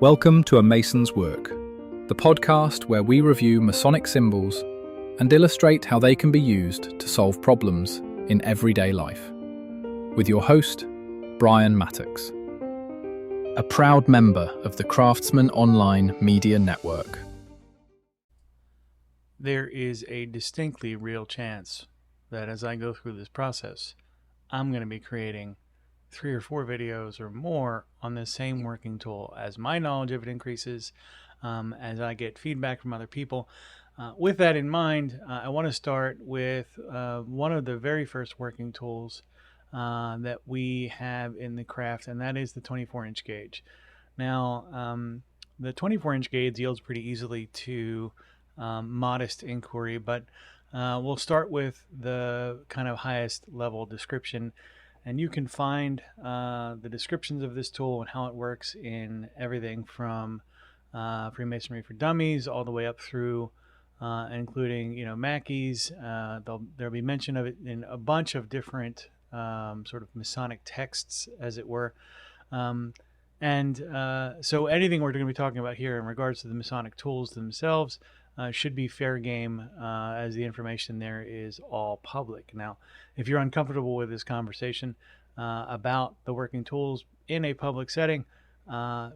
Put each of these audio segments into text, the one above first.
Welcome to A Mason's Work, the podcast where we review Masonic symbols and illustrate how they can be used to solve problems in everyday life. With your host, Brian Mattox, a proud member of the Craftsman Online Media Network. There is a distinctly real chance that as I go through this process, I'm going to be creating 3 or 4 videos or more on the same working tool as my knowledge of it increases, as I get feedback from other people. With that in mind, I want to start with one of the very first working tools that we have in the craft, and that is the 24-inch gauge. Now, the 24-inch gauge yields pretty easily to modest inquiry, but we'll start with the kind of highest level description. And you can find the descriptions of this tool and how it works in everything from Freemasonry for Dummies all the way up through, including Mackey's. There'll be mention of it in a bunch of different sort of Masonic texts, as it were. So anything we're going to be talking about here in regards to the Masonic tools themselves should be fair game, as the information there is all public. Now, if you're uncomfortable with this conversation about the working tools in a public setting,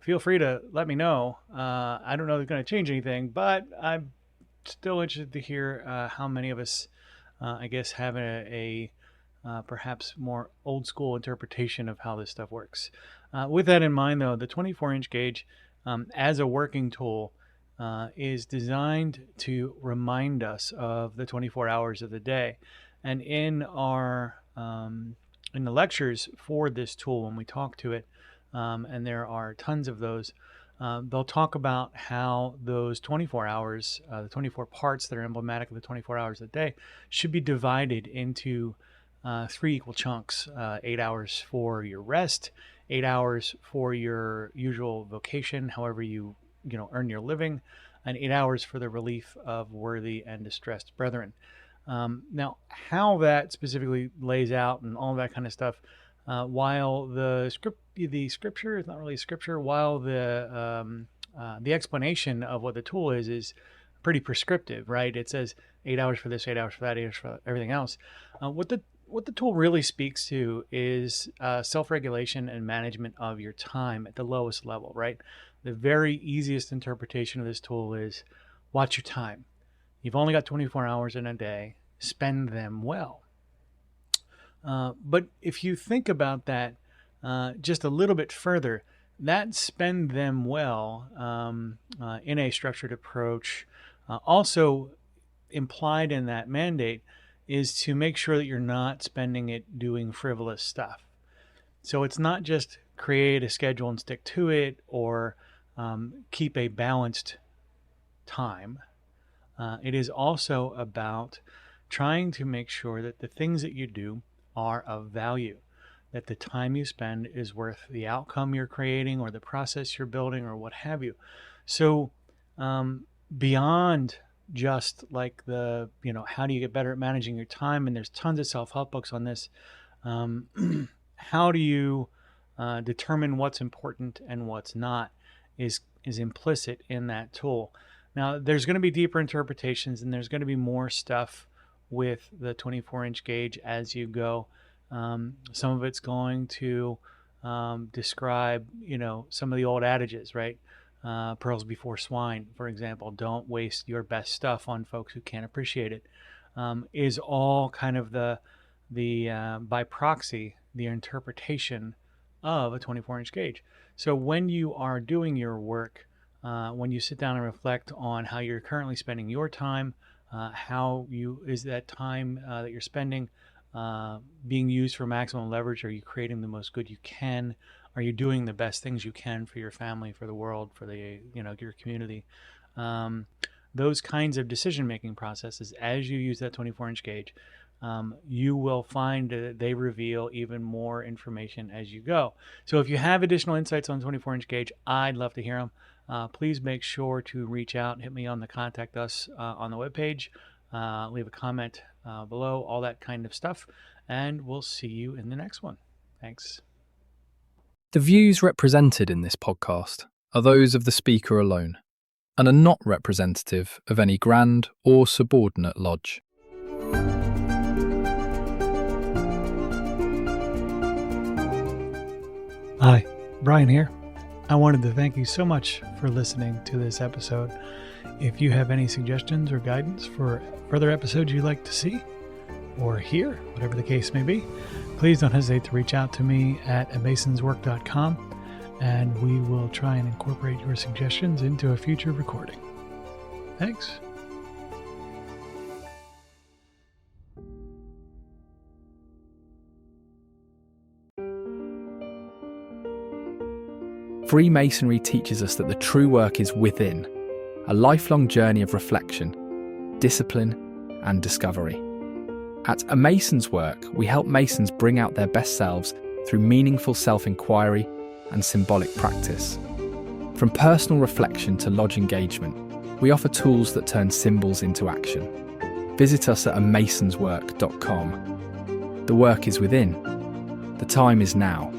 feel free to let me know. I don't know if it's going to change anything, but I'm still interested to hear how many of us, I guess, have a perhaps more old school interpretation of how this stuff works. With that in mind, though, the 24-inch gauge as a working tool is designed to remind us of the 24 hours of the day. And in our in the lectures for this tool, when we talk to it, and there are tons of those, they'll talk about how those 24 hours, the 24 parts that are emblematic of the 24 hours of the day, should be divided into 3 equal chunks: 8 hours for your rest, 8 hours for your usual vocation, however you earn your living, and 8 hours for the relief of worthy and distressed brethren. Now, how that specifically lays out and all that kind of stuff, while the scripture is not really scripture, while the explanation of what the tool is pretty prescriptive, right? It says 8 hours for this, 8 hours for that, 8 hours for everything else. What the tool really speaks to is self-regulation and management of your time at the lowest level, right? The very easiest interpretation of this tool is watch your time. You've only got 24 hours in a day. Spend them well. But if you think about that just a little bit further, that spend them well in a structured approach, also implied in that mandate, is to make sure that you're not spending it doing frivolous stuff. So it's not just create a schedule and stick to it, or keep a balanced time. It is also about trying to make sure that the things that you do are of value, that the time you spend is worth the outcome you're creating or the process you're building or what have you. So beyond just like the, how do you get better at managing your time? And there's tons of self-help books on this. How do you determine what's important and what's not is implicit in that tool. Now, there's going to be deeper interpretations, and there's going to be more stuff with the 24-inch gauge as you go. Some of it's going to describe, some of the old adages, right? Pearls before swine, for example. Don't waste your best stuff on folks who can't appreciate it. Is all kind of the by proxy, the interpretation of a 24-inch gauge. So when you are doing your work, when you sit down and reflect on how you're currently spending your time, is that time that you're spending being used for maximum leverage? Are you creating the most good you can? Are you doing the best things you can for your family, for the world, for your community? Those kinds of decision-making processes, as you use that 24-inch gauge, you will find that they reveal even more information as you go. So if you have additional insights on 24-inch gauge, I'd love to hear them. Please make sure to reach out and hit me on the contact us on the webpage. Leave a comment below, all that kind of stuff. And we'll see you in the next one. Thanks. The views represented in this podcast are those of the speaker alone, and are not representative of any grand or subordinate lodge. Hi, Brian here. I wanted to thank you so much for listening to this episode. If you have any suggestions or guidance for further episodes you'd like to see or hear, whatever the case may be, please don't hesitate to reach out to me at amasonswork.com, and we will try and incorporate your suggestions into a future recording. Thanks. Freemasonry teaches us that the true work is within, a lifelong journey of reflection, discipline, and discovery. At A Mason's Work, we help Masons bring out their best selves through meaningful self-inquiry and symbolic practice. From personal reflection to lodge engagement, we offer tools that turn symbols into action. Visit us at amasonswork.com. The work is within. The time is now.